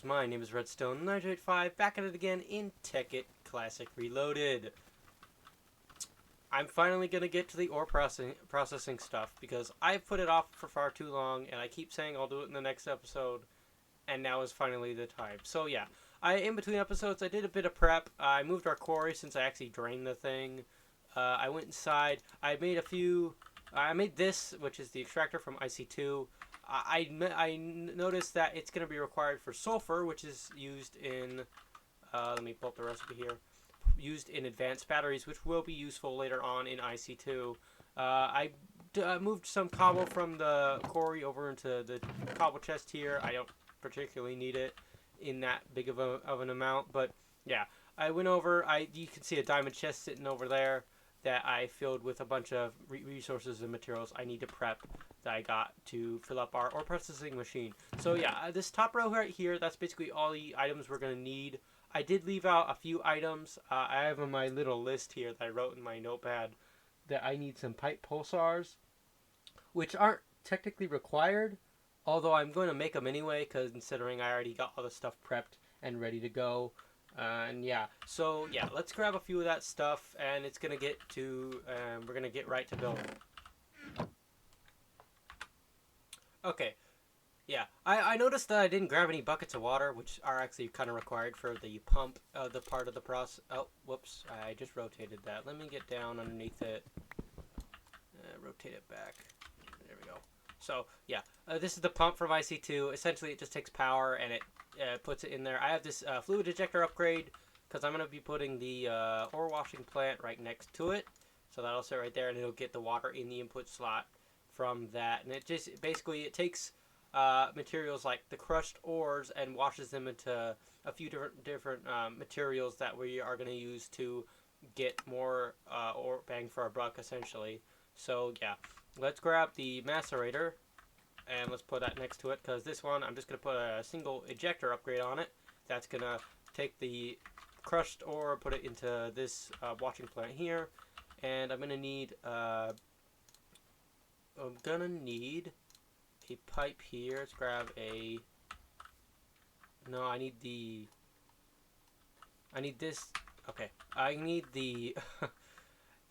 heroes. My name is Redstone985, back at it again in Tekkit Classic Reloaded. I'm finally going to get to the ore processing stuff because I've put it off for far too long, and I keep saying I'll do it in the next episode, and now is finally the time. So yeah, in between episodes I did a bit of prep. I moved our quarry since I actually drained the thing. I went inside. I made this, which is the extractor from IC2. I noticed that it's going to be required for sulfur, which is used in, let me pull up the recipe here, used in advanced batteries, which will be useful later on in IC2. I moved some cobble from the quarry over into the cobble chest here. I don't particularly need it in that big of an amount, but yeah, I went over, you can see a diamond chest sitting over there that I filled with a bunch of resources and materials I need to prep that I got to fill up our ore processing machine. So yeah, this top row right here, that's basically all the items we're going to need. I did leave out a few items. I have on my little list here that I wrote in my notepad that I need some pipe pulsars, which aren't technically required, although I'm going to make them anyway, because considering I already got all the stuff prepped and ready to go. And yeah, so yeah, let's grab a few of that stuff, and it's gonna get to, we're gonna get right to building. Okay, yeah, I noticed that I didn't grab any buckets of water, which are actually kind of required for the pump, the part of the process. Oh, whoops, I just rotated that. Let me get down underneath it, rotate it back. There we go. So yeah, this is the pump from IC2. Essentially, it just takes power and it puts it in there. I have this fluid ejector upgrade because I'm going to be putting the ore washing plant right next to it. So that'll sit right there, and it'll get the water in the input slot from that. And it just basically it takes materials like the crushed ores and washes them into a few different materials that we are going to use to get more ore bang for our buck, essentially. So yeah, let's grab the macerator and let's put that next to it, because this one I'm just going to put a single ejector upgrade on it. That's going to take the crushed ore, put it into this washing plant here, and I'm going to need a pipe here. Let's grab a, no, I need this, okay, I need the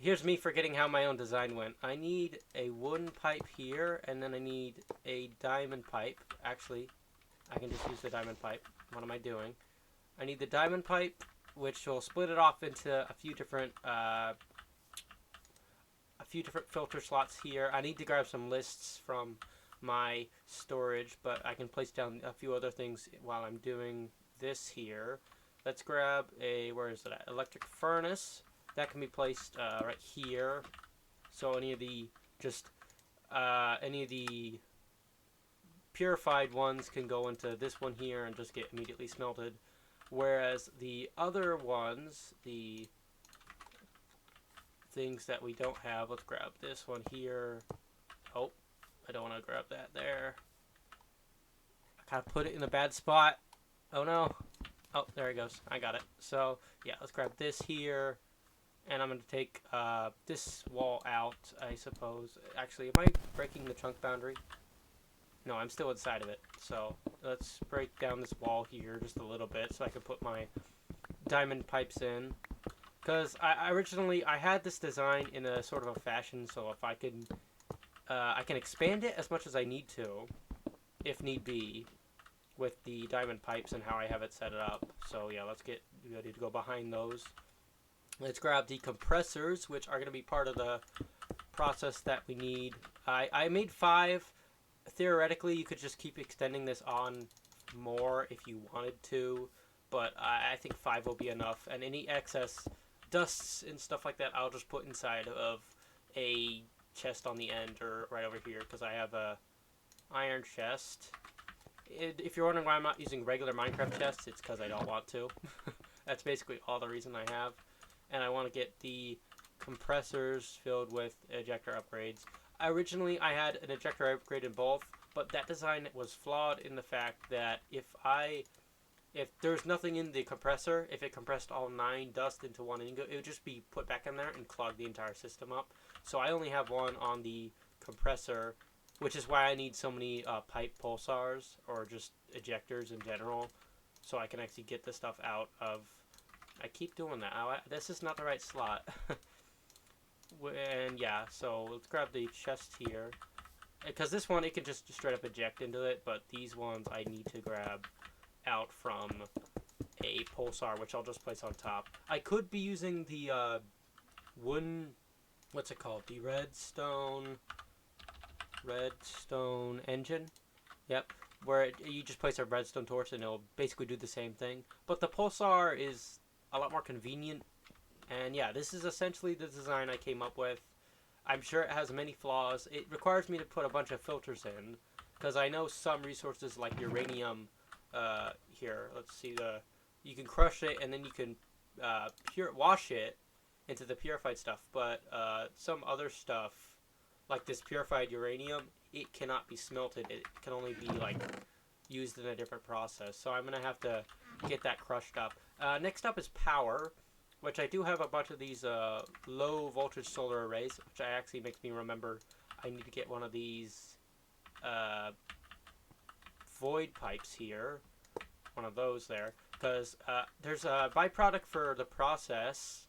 here's me forgetting how my own design went. I need a wooden pipe here, and then I need a diamond pipe. Actually, I can just use the diamond pipe. What am I doing? I need the diamond pipe, which will split it off into a few different filter slots here. I need to grab some lists from my storage, but I can place down a few other things while I'm doing this here. Let's grab a, where is it at? Electric furnace. That can be placed right here. So any of the purified ones can go into this one here and just get immediately smelted. Whereas the other ones, the things that we don't have, let's grab this one here. Oh, I don't want to grab that there. I kind of put it in a bad spot. Oh no. Oh, there it goes. I got it. So yeah, let's grab this here. And I'm going to take this wall out, I suppose. Actually, am I breaking the chunk boundary? No, I'm still inside of it. So let's break down this wall here just a little bit so I can put my diamond pipes in. Because I originally had this design in a sort of a fashion, so if I can expand it as much as I need to, if need be, with the diamond pipes and how I have it set up. So yeah, let's get ready to go behind those. Let's grab the compressors, which are going to be part of the process that we need. I made 5. Theoretically, you could just keep extending this on more if you wanted to, but I think 5 will be enough. And any excess dusts and stuff like that, I'll just put inside of a chest on the end or right over here, because I have a iron chest. If you're wondering why I'm not using regular Minecraft chests, it's because I don't want to. That's basically all the reason I have. And I want to get the compressors filled with ejector upgrades. Originally, I had an ejector upgrade in both, but that design was flawed in the fact that if there's nothing in the compressor, if it compressed all 9 dust into one ingot, it would just be put back in there and clog the entire system up. So I only have one on the compressor, which is why I need so many pipe pulsars, or just ejectors in general. so I can actually get the stuff out of. I keep doing that. This is not the right slot. And yeah, so let's grab the chest here. Because this one, it can just straight up eject into it, but these ones I need to grab out from a pulsar, which I'll just place on top. I could be using the wooden, what's it called? The redstone engine. Yep, where you just place a redstone torch and it'll basically do the same thing. But the pulsar is a lot more convenient. And yeah, this is essentially the design I came up with. I'm sure it has many flaws. It requires me to put a bunch of filters in, because I know some resources like uranium, here, let's see, you can crush it and then you can wash it into the purified stuff, but some other stuff, like this purified uranium, it cannot be smelted. It can only be like used in a different process, so I'm going to have to get that crushed up. Next up is power, which I do have a bunch of these low voltage solar arrays, which actually makes me remember I need to get one of these void pipes here, one of those there, because there's a byproduct for the process.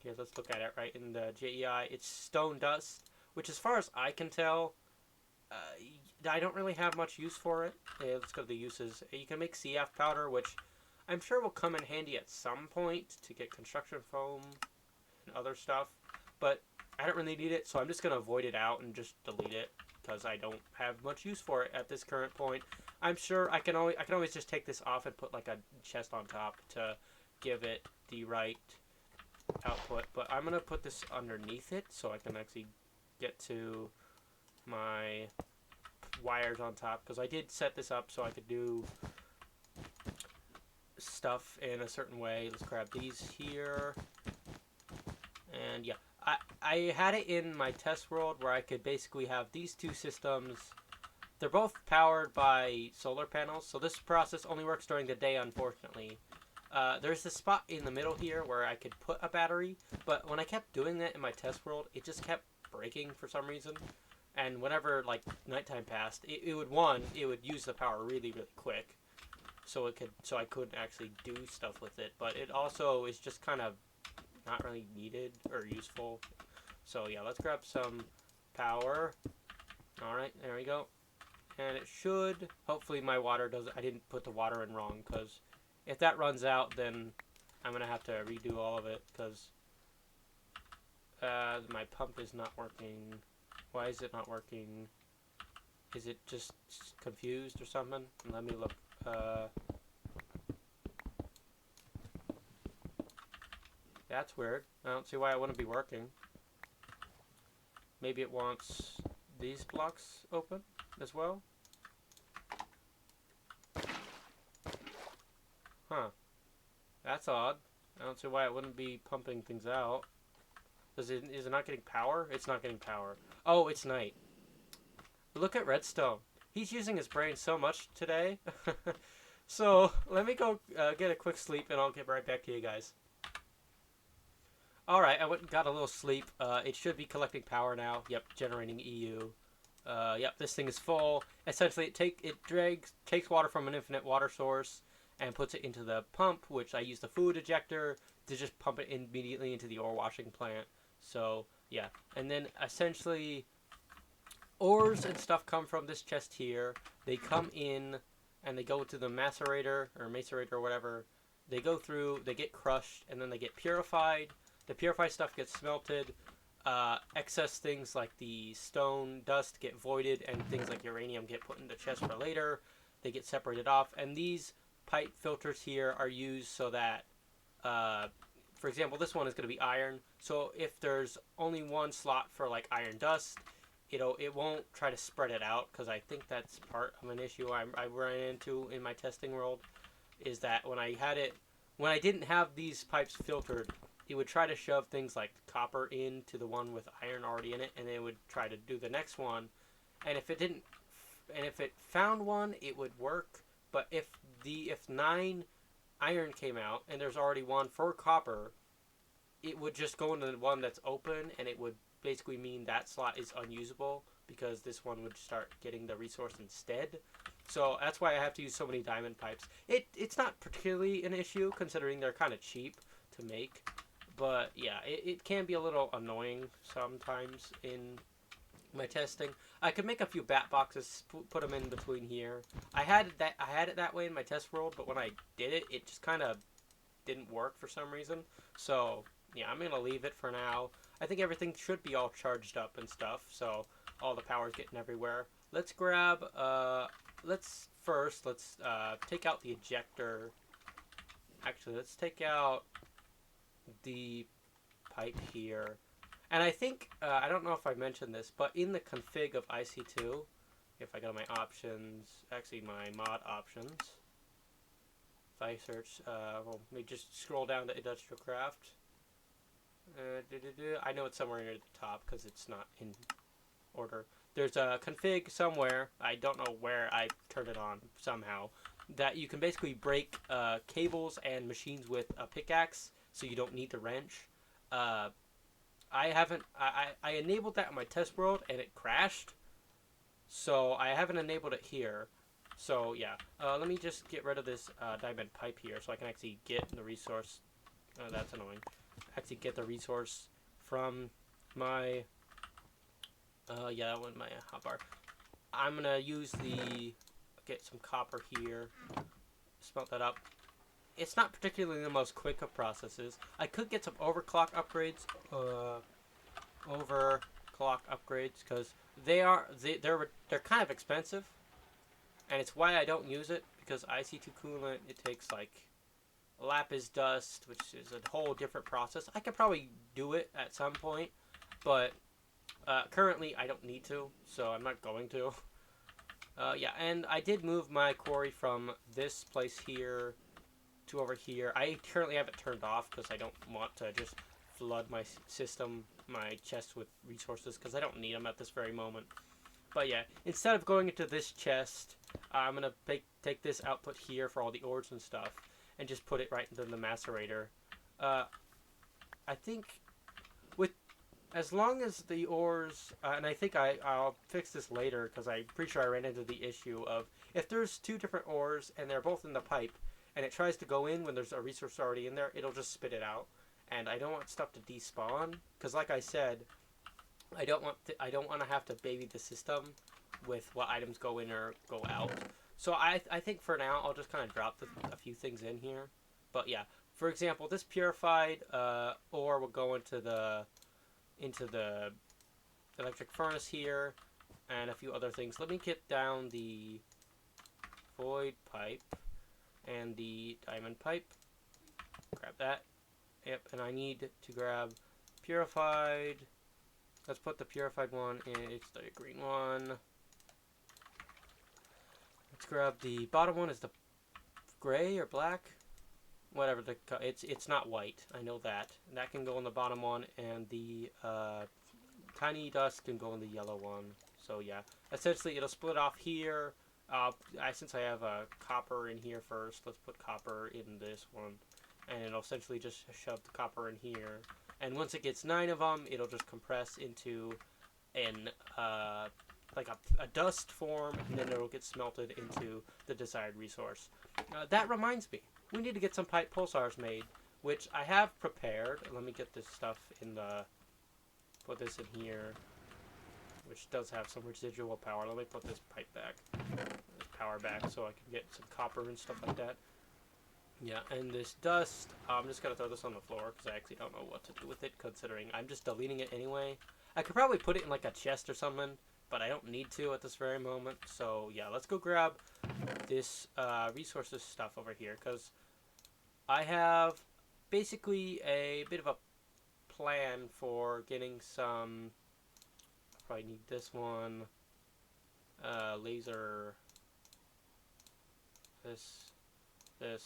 Here, let's look at it right in the JEI. It's stone dust, which as far as I can tell, I don't really have much use for it. Let's go to the uses. You can make CF powder, which I'm sure will come in handy at some point to get construction foam and other stuff, but I don't really need it, so I'm just going to void it out and just delete it, because I don't have much use for it at this current point. I'm sure I can always just take this off and put like a chest on top to give it the right output, but I'm going to put this underneath it so I can actually get to my wires on top, because I did set this up so I could do stuff in a certain way. Let's grab these here, and yeah, I had it in my test world where I could basically have these two systems. They're both powered by solar panels, so this process only works during the day, unfortunately. There's this spot in the middle here where I could put a battery, but when I kept doing that in my test world, it just kept breaking for some reason. And whenever like nighttime passed, it would use the power really, really quick, so I couldn't actually do stuff with it. But it also is just kind of not really needed or useful. So yeah, let's grab some power. All right, there we go. And it should, hopefully my water doesn't, I didn't put the water in wrong, because if that runs out, then I'm going to have to redo all of it, because my pump is not working. Why is it not working? Is it just confused or something? Let me look. That's weird. I don't see why it wouldn't be working. Maybe it wants these blocks open as well? Huh. That's odd. I don't see why it wouldn't be pumping things out. Is it not getting power? It's not getting power. Oh, it's night. Look at Redstone. He's using his brain so much today. So, let me go get a quick sleep, and I'll get right back to you guys. Alright, I went and got a little sleep. It should be collecting power now. Yep, generating EU. Yep, this thing is full. Essentially, it takes water from an infinite water source and puts it into the pump, which I use the food ejector to just pump it immediately into the ore washing plant. So, yeah. And then, essentially, ores and stuff come from this chest here. They come in, and they go to the macerator, or whatever. They go through, they get crushed, and then they get purified. The purified stuff gets smelted. Excess things like the stone dust get voided, and things like uranium get put in the chest for later. They get separated off, and these pipe filters here are used so that, for example, this one is going to be iron. So if there's only one slot for like iron dust, it won't try to spread it out, because I think that's part of an issue I ran into in my testing world, is that when I didn't have these pipes filtered, it would try to shove things like copper into the one with iron already in it, and it would try to do the next one. And if it found one, it would work. But if 9 iron came out and there's already one for copper, it would just go into the one that's open, and it would basically mean that slot is unusable, because this one would start getting the resource instead. So that's why I have to use so many diamond pipes. It's not particularly an issue considering they're kind of cheap to make. But yeah, it can be a little annoying sometimes in my testing. I could make a few bat boxes, put them in between here. I had it that way in my test world, but when I did it, it just kind of didn't work for some reason. So yeah, I'm gonna leave it for now. I think everything should be all charged up and stuff, so all the power's getting everywhere. Let's grab let's take out the ejector. Actually, let's take out the pipe here. And I think, I don't know if I mentioned this, but in the config of IC2, if I go to my options, actually my mod options, if I search, well, let me just scroll down to industrial craft. I know it's somewhere near the top because it's not in order. There's a config somewhere, I don't know where I turned it on somehow, that you can basically break cables and machines with a pickaxe, so you don't need the wrench. I enabled that in my test world and it crashed, so I haven't enabled it here. So yeah, let me just get rid of this diamond pipe here so I can actually get the resource. That's annoying. Actually get the resource from my yeah, that one, my hotbar. I'm gonna use get some copper here, smelt that up. It's not particularly the most quick of processes. I could get some overclock upgrades, because they're kind of expensive, and it's why I don't use it, because IC2 coolant, it takes like lapis dust, which is a whole different process. I could probably do it at some point, but currently I don't need to, so I'm not going to. Yeah, and I did move my quarry from this place here to over here. I currently have it turned off because I don't want to just flood my system, my chest with resources, because I don't need them at this very moment. But yeah, instead of going into this chest, I'm going to take this output here for all the ores and stuff, and just put it right into the macerator. I think as long as the ores, and I think I'll fix this later because I'm pretty sure I ran into the issue of if there's two different ores and they're both in the pipe and it tries to go in when there's a resource already in there, it'll just spit it out. And I don't want stuff to despawn because, like I said, I don't want to have to baby the system with what items go in or go out. So I think for now I'll just kind of drop a few things in here. But yeah, for example, this purified ore will go into the electric furnace here, and a few other things. Let me get down the void pipe and the diamond pipe. Grab that. Yep, and I need to grab purified. Let's put the purified one in. It's the green one. Let's grab the bottom one. Is the gray or black? Whatever it's not white. I know that. And that can go in the bottom one, and the tiny dust can go in the yellow one. So yeah, essentially it'll split off here. Since I have copper in here first, let's put copper in this one, and it'll essentially just shove the copper in here. And once it gets 9 of them, it'll just compress into an like a dust form, and then it'll get smelted into the desired resource. That reminds me, we need to get some pipe pulsars made, which I have prepared. Let me get this stuff put this in here, which does have some residual power. Let me put this pipe back, this power back, so I can get some copper and stuff like that. Yeah, and this dust, I'm just going to throw this on the floor, because I actually don't know what to do with it, considering I'm just deleting it anyway. I could probably put it in like a chest or something, but I don't need to at this very moment. So yeah, let's go grab this resources stuff over here, because I have basically a bit of a plan for getting some. I probably need this one, laser, this, and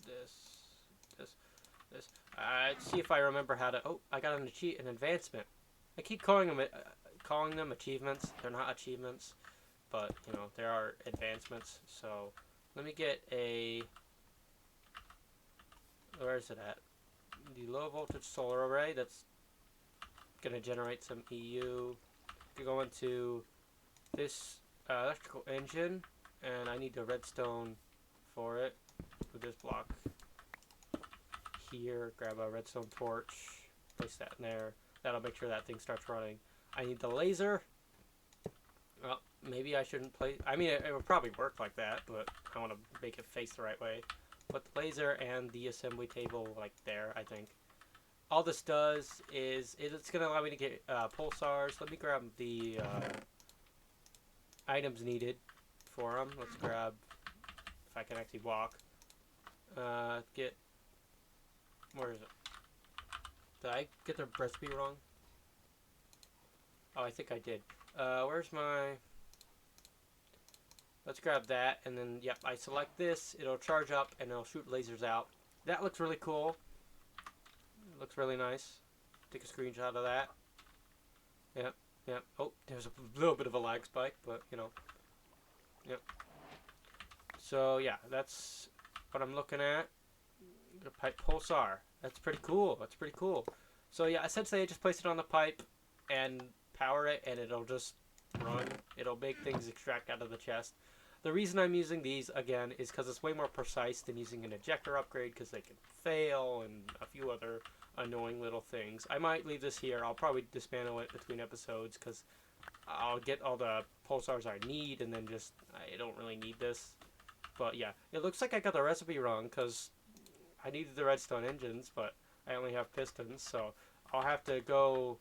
this. See if I remember how to. Oh, I got an advancement. I keep calling them achievements. They're not achievements, but you know, there are advancements. So let me get a. Where is it at? The low voltage solar array. That's gonna generate some EU. You go into this electrical engine, and I need the redstone for it. With this block here, grab a redstone torch, place that in there. That'll make sure that thing starts running. I need the laser. Well, maybe I shouldn't place... I mean, it would probably work like that, but I want to make it face the right way. Put the laser and the assembly table like there, I think. All this does is it's going to allow me to get pulsars. Let me grab the items needed for them. Let's grab, if I can actually walk, get... Where is it? Did I get the recipe wrong? Oh, I think I did. Where's my... Let's grab that, and then, yep, I select this. It'll charge up, and it'll shoot lasers out. That looks really cool. It looks really nice. Take a screenshot of that. Yep, yep. Oh, there's a little bit of a lag spike, but, you know. Yep. So, yeah, that's what I'm looking at. The pipe pulsar. That's pretty cool. That's pretty cool. So, yeah, essentially I just place it on the pipe and power it, and it'll just run. It'll make things extract out of the chest. The reason I'm using these, again, is because it's way more precise than using an ejector upgrade, because they can fail and a few other annoying little things. I might leave this here. I'll probably dismantle it between episodes, because I'll get all the pulsars I need, and then just, I don't really need this. But yeah, it looks like I got the recipe wrong, because I needed the redstone engines, but I only have pistons, so I'll have to go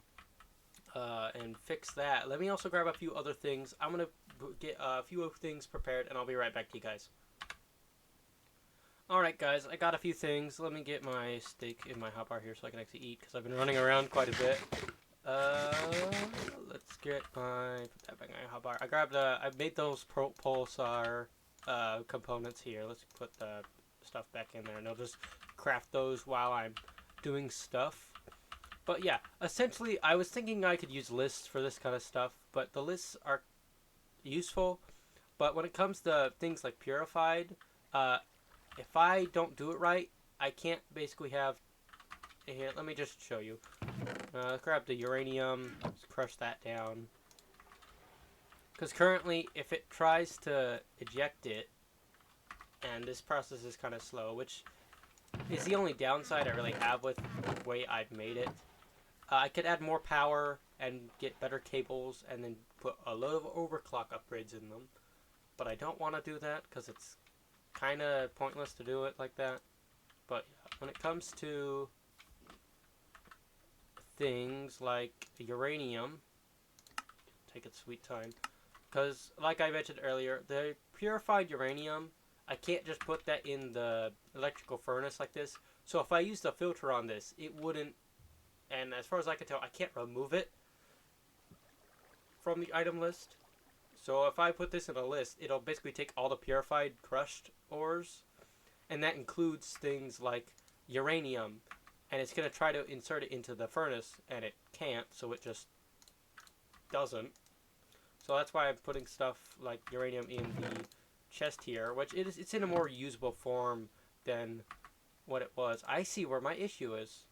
and fix that. Let me also grab a few other things. I'm going to get a few things prepared, and I'll be right back to you guys. Alright guys, I got a few things. Let me get my steak in my hotbar here so I can actually eat, because I've been running around quite a bit. Let's get my... Put that back in my hotbar. I made those pulsar components here. Let's put the stuff back in there, and I'll just craft those while I'm doing stuff. But yeah, essentially, I was thinking I could use lists for this kind of stuff, but the lists are useful. But when it comes to things like purified, if I don't do it right, I can't basically have... Here, let me just show you. Grab the uranium, let's crush that down. Because currently, if it tries to eject it, and this process is kind of slow, which is the only downside I really have with the way I've made it. I could add more power and get better cables and then put a lot of overclock upgrades in them. But I don't want to do that because it's kind of pointless to do it like that. But yeah, when it comes to things like uranium, take its sweet time. Because like I mentioned earlier, the purified uranium, I can't just put that in the electrical furnace like this. So if I used a filter on this, it wouldn't, and as far as I can tell, I can't remove it from the item list. So if I put this in a list, it'll basically take all the purified crushed ores, and that includes things like uranium, and it's going to try to insert it into the furnace, and it can't, so it just doesn't. So that's why I'm putting stuff like uranium in the chest here, which it's in a more usable form than what it was. I see where my issue is,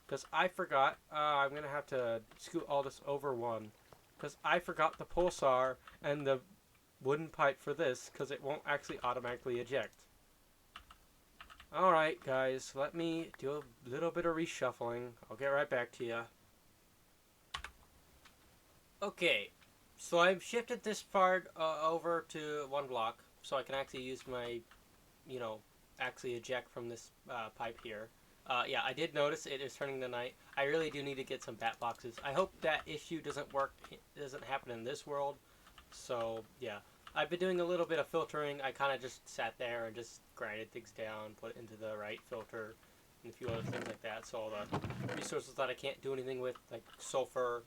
because I forgot. I'm gonna have to scoot all this over one, because I forgot the pulsar and the wooden pipe for this, because it won't actually automatically eject. Alright guys, let me do a little bit of reshuffling. I'll get right back to you. Okay, so I've shifted this part over to one block, so I can actually use my, actually eject from this pipe here. Yeah, I did notice it is turning to night. I really do need to get some bat boxes. I hope that issue doesn't happen in this world. So, yeah. I've been doing a little bit of filtering. I kind of just sat there and just grinded things down, put it into the right filter, and a few other things like that. So all the resources that I can't do anything with, like sulfur,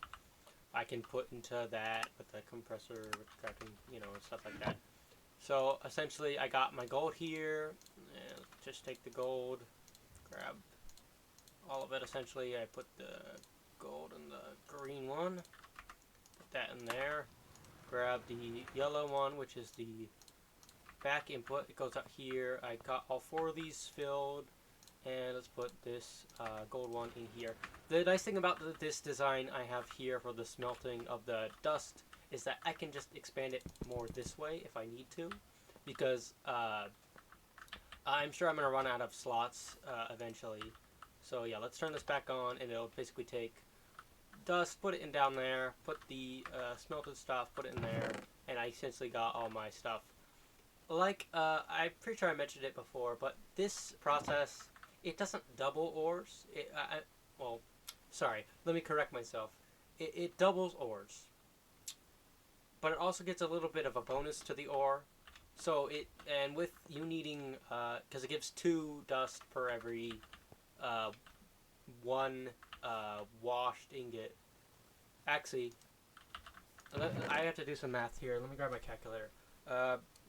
I can put into that with the compressor, crafting, and stuff like that. So essentially, I got my gold here. And just take the gold, grab all of it. Essentially, I put the gold in the green one, put that in there. Grab the yellow one, which is the back input. It goes up here. I got all 4 of these filled, and let's put this gold one in here. The nice thing about this design I have here for the smelting of the dust is that I can just expand it more this way if I need to, because I'm sure I'm going to run out of slots eventually. So yeah, let's turn this back on, and it'll basically take dust, put it in down there, put the smelted stuff, put it in there, and I essentially got all my stuff. Like, I'm pretty sure I mentioned it before, but this process, it doesn't double ores. Well, sorry, let me correct myself. It doubles ores, but it also gets a little bit of a bonus to the ore. So and with you needing, because it gives 2 dust per every 1 washed ingot. Actually, I have to do some math here. Let me grab my calculator.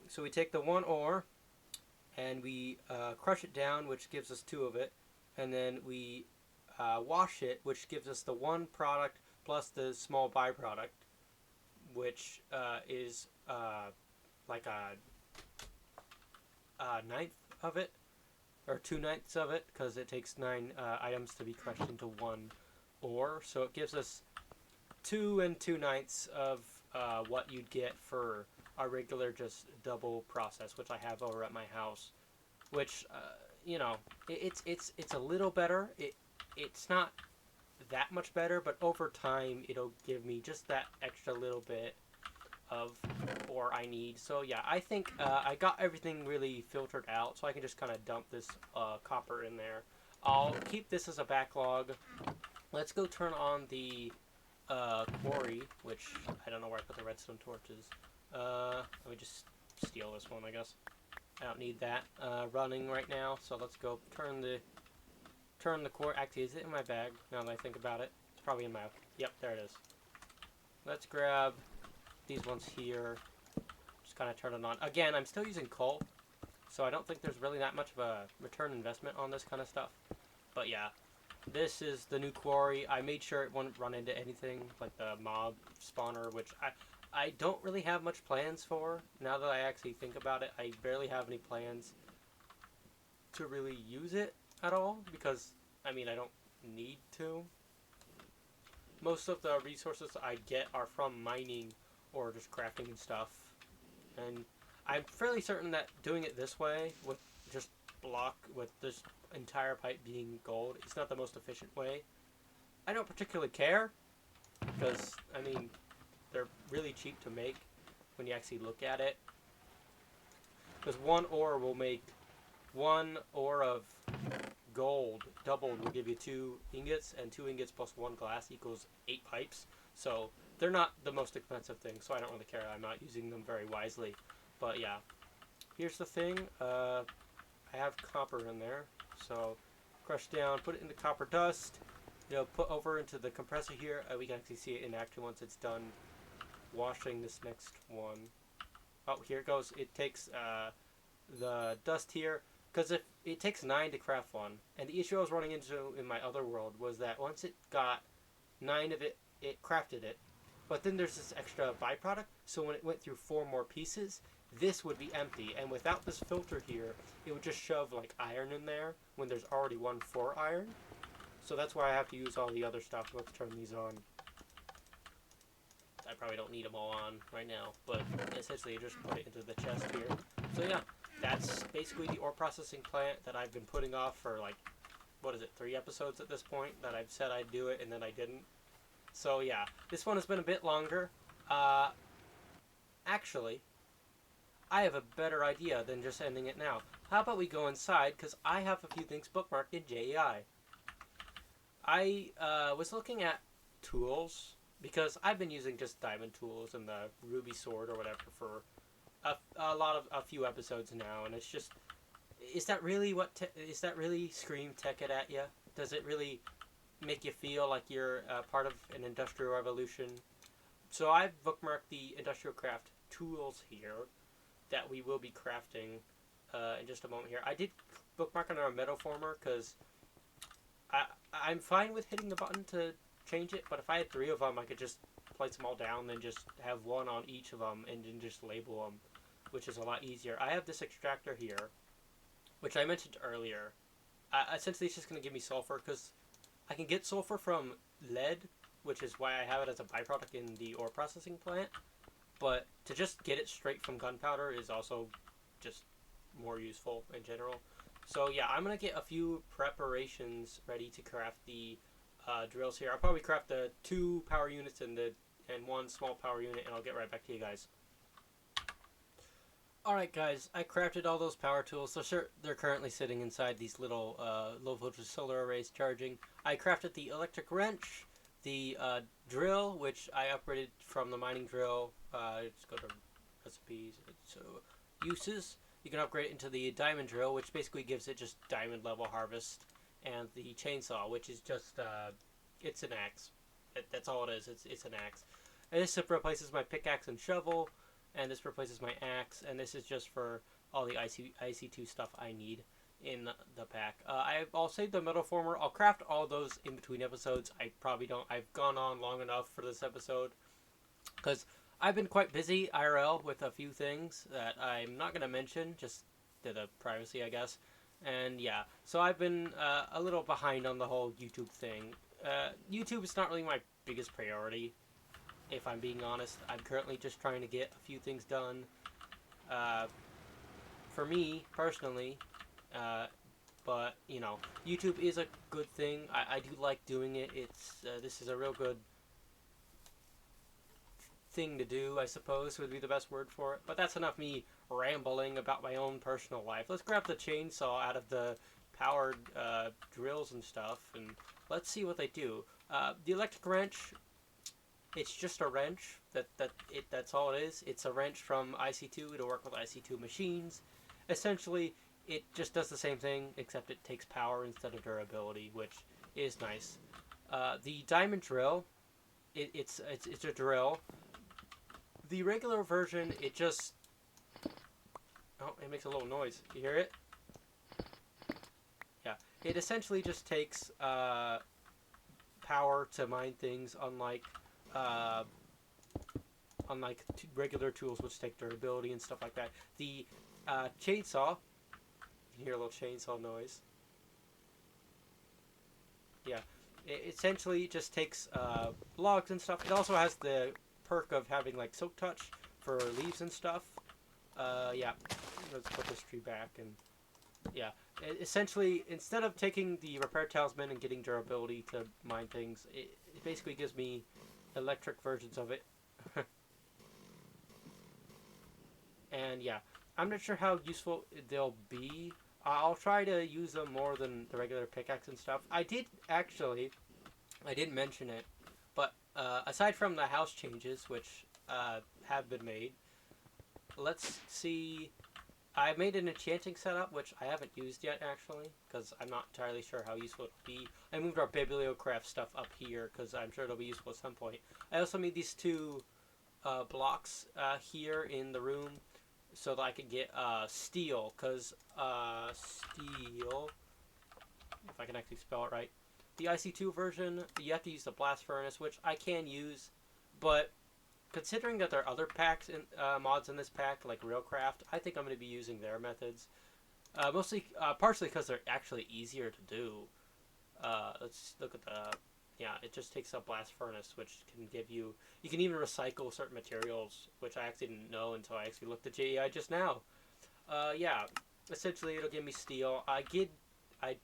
So we take the 1 ore, and we crush it down, which gives us 2 of it, and then we wash it, which gives us the 1 product plus the small byproduct, which is like a ninth of it, or 2/9 of it, because it takes 9 items to be crushed into 1 ore. So it gives us 2 and 2/9 of what you'd get for a regular just double process, which I have over at my house. Which you know, it's a little better. It's not that much better, but over time it'll give me just that extra little bit of ore I need. So yeah, I think I got everything really filtered out, so I can just kind of dump this copper in there. I'll keep this as a backlog. Let's go turn on the quarry, which I don't know where I put the redstone torches. Let me just steal this one, I guess. I don't need that running right now, so let's go turn the quarry. Actually, is it in my bag? Now that I think about it, it's probably in my. Yep, there it is. Let's grab these ones here. Just kind of turn it on. Again, I'm still using coal, so I don't think there's really that much of a return investment on this kind of stuff. But yeah, this is the new quarry. I made sure it wouldn't run into anything like the mob spawner, which I don't really have much plans for. Now that I actually think about it, I barely have any plans to really use it at all, because I mean, I don't need to. Most of the resources I get are from mining or just crafting and stuff, and I'm fairly certain that doing it this way with just with this entire pipe being gold is not the most efficient way. I don't particularly care, because I mean, they're really cheap to make when you actually look at it, because 1 ore will make 1 ore of gold doubled will give you 2 ingots, and 2 ingots plus 1 glass equals 8 pipes. So they're not the most expensive thing, so I don't really care. I'm not using them very wisely. But yeah, here's the thing. I have copper in there, so crush down, put it into copper dust. You know, put over into the compressor here. We can actually see it in action once it's done washing this next one. Oh, here it goes. It takes the dust here, because if it takes 9 to craft one, and the issue I was running into in my other world was that once it got 9 of it, it crafted it, but then there's this extra byproduct, so when it went through 4 more pieces, this would be empty, and without this filter here, it would just shove like iron in there when there's already 1 for iron. So that's why I have to use all the other stuff. Let's turn these on. I probably don't need them all on right now, but essentially you just put it into the chest here. So yeah, that's basically the ore processing plant that I've been putting off for like, what is it, 3 episodes at this point, that I've said I'd do it and then I didn't. So yeah, this one has been a bit longer. Actually, I have a better idea than just ending it now. How about we go inside, because I have a few things bookmarked in JEI. I was looking at tools, because I've been using just diamond tools and the ruby sword or whatever for a few episodes now, and it's just, is that really scream tech it at you? Does it really make you feel like you're part of an industrial revolution? So I've bookmarked the industrial craft tools here that we will be crafting in just a moment here. I did bookmark on our metal former, because I'm fine with hitting the button to change it, but if I had 3 of them, I could just place them all down and just have 1 on each of them and then just label them, which is a lot easier. I have this extractor here, which I mentioned earlier. Essentially, it's just going to give me sulfur, because I can get sulfur from lead, which is why I have it as a byproduct in the ore processing plant. but to just get it straight from gunpowder is also just more useful in general. So yeah, I'm gonna get a few preparations ready to craft the drills here. I'll probably craft the 2 power units and 1 small power unit, and I'll get right back to you guys. Alright guys, I crafted all those power tools, so sure, they're currently sitting inside these little low voltage solar arrays charging. I crafted the electric wrench, the drill, which I upgraded from the mining drill. Just go to recipes, so uses. You can upgrade it into the diamond drill, which basically gives it just diamond level harvest, and the chainsaw, which is just, it's an axe. That's all it is, it's an axe. And this replaces my pickaxe and shovel, and this replaces my axe, and this is just for all the IC2 stuff I need in the pack. I'll save the metal former. I'll craft all those in between episodes. I probably don't. I've gone on long enough for this episode, because I've been quite busy IRL with a few things that I'm not going to mention, just to the privacy, I guess. And yeah, so I've been a little behind on the whole YouTube thing. YouTube is not really my biggest priority, if I'm being honest. I'm currently just trying to get a few things done for me, personally. But, you know, YouTube is a good thing. I do like doing it. This is a real good thing to do, I suppose, would be the best word for it. But that's enough me rambling about my own personal life. Let's grab the chainsaw out of the powered drills and stuff, and let's see what they do. The electric wrench, it's just a wrench. That's all it is. It's a wrench from IC2 to work with IC2 machines. Essentially, it just does the same thing, except it takes power instead of durability, which is nice. The diamond drill, it's a drill. The regular version, it just... Oh, it makes a little noise. You hear it? Yeah. It essentially just takes power to mine things, unlike regular tools, which take durability and stuff like that. The chainsaw, you can hear a little chainsaw noise. Yeah, it essentially just takes logs and stuff. It also has the perk of having like silk touch for leaves and stuff. Yeah, let's put this tree back, and yeah, essentially instead of taking the repair talisman and getting durability to mine things, it basically gives me electric versions of it. And yeah, I'm not sure how useful they'll be. I'll try to use them more than the regular pickaxe and stuff. I didn't mention it, but aside from the house changes, which have been made, let's see. I made an enchanting setup, which I haven't used yet, actually, because I'm not entirely sure how useful it'll be. I moved our bibliocraft stuff up here, because I'm sure it'll be useful at some point. I also made these 2 blocks here in the room, so that I could get steel, because steel, if I can actually spell it right, the IC2 version, you have to use the blast furnace, which I can use, but considering that there are other packs and mods in this pack, like Railcraft, I think I'm going to be using their methods. Partially because they're actually easier to do. Let's look at the... Yeah, it just takes a blast furnace, which can give you... You can even recycle certain materials, which I actually didn't know until I actually looked at JEI just now. Yeah, essentially it'll give me steel. I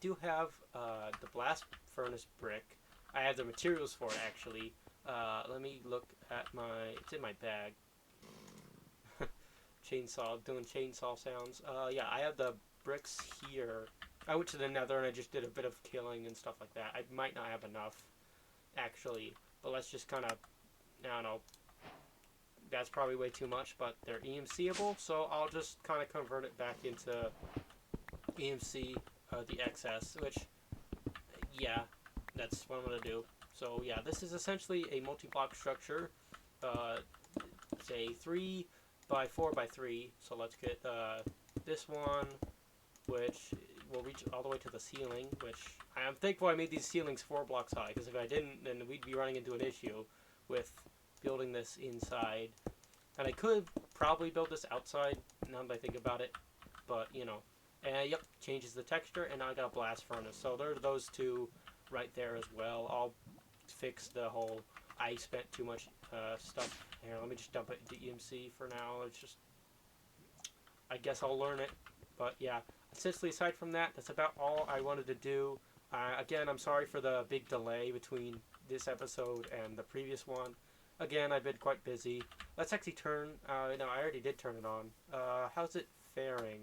do have the blast furnace brick. I have the materials for it, actually. Let me look at my... It's in my bag. Chainsaw, doing chainsaw sounds. Yeah, I have the bricks here. I went to the nether and I just did a bit of killing and stuff like that. I might not have enough, actually. But let's just kind of... I don't know. That's probably way too much, but they're EMC-able, so I'll just kind of convert it back into EMC, the excess, which, yeah, that's what I'm going to do. So, yeah, this is essentially a multi-block structure. It's a 3 by 4 by 3, so let's get this one, which will reach all the way to the ceiling, which I am thankful I made these ceilings 4 blocks high, because if I didn't, then we'd be running into an issue with building this inside. And I could probably build this outside, now that I think about it, but, you know. Yep, changes the texture, and now I got a blast furnace. So there are those 2 right there as well. I'll fix the whole, I spent too much stuff Here, let me just dump it into EMC for now. It's just, I guess I'll learn it. But yeah, essentially aside from that, that's about all I wanted to do. Again, I'm sorry for the big delay between this episode and the previous one. Again, I've been quite busy. Let's actually turn, no, I already did turn it on. How's it faring?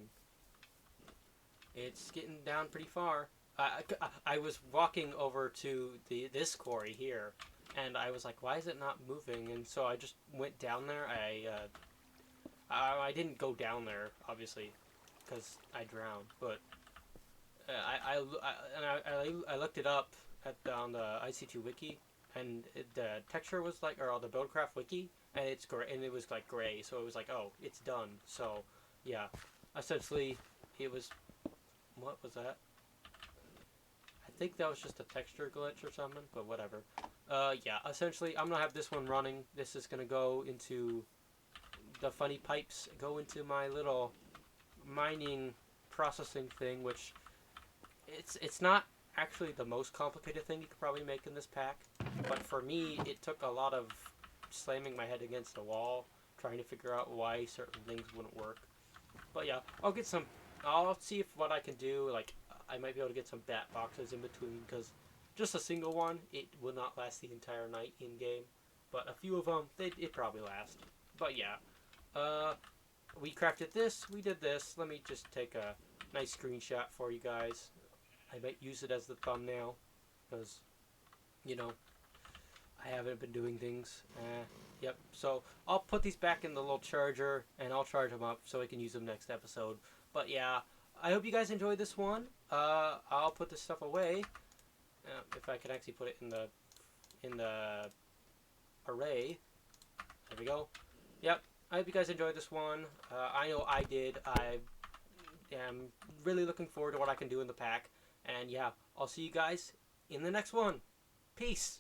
It's getting down pretty far. I was walking over to this quarry here, and I was like, why is it not moving? And so I just went down there. I didn't go down there, obviously, because I drowned, but I looked it up on the IC2 wiki, and the texture was like, or the Buildcraft wiki, and it's gray, and it was like gray, so it was like, oh, it's done. So yeah, essentially, it was. What was that? I think that was just a texture glitch or something, but whatever. Yeah, essentially, I'm gonna have this one running. This is gonna go into the funny pipes, go into my little mining processing thing, which it's not actually the most complicated thing you could probably make in this pack, but for me, it took a lot of slamming my head against the wall, trying to figure out why certain things wouldn't work. But yeah, I'll see if what I can do, like, I might be able to get some bat boxes in between, because just a single one, it will not last the entire night in-game. But a few of them, it probably last. But yeah, we crafted this, we did this. Let me just take a nice screenshot for you guys. I might use it as the thumbnail, because, you know, I haven't been doing things. Yep, so I'll put these back in the little charger, and I'll charge them up so I can use them next episode. But yeah, I hope you guys enjoyed this one. I'll put this stuff away. If I can actually put it in the array. There we go. Yep, I hope you guys enjoyed this one. I know I did. I am really looking forward to what I can do in the pack. And yeah, I'll see you guys in the next one. Peace.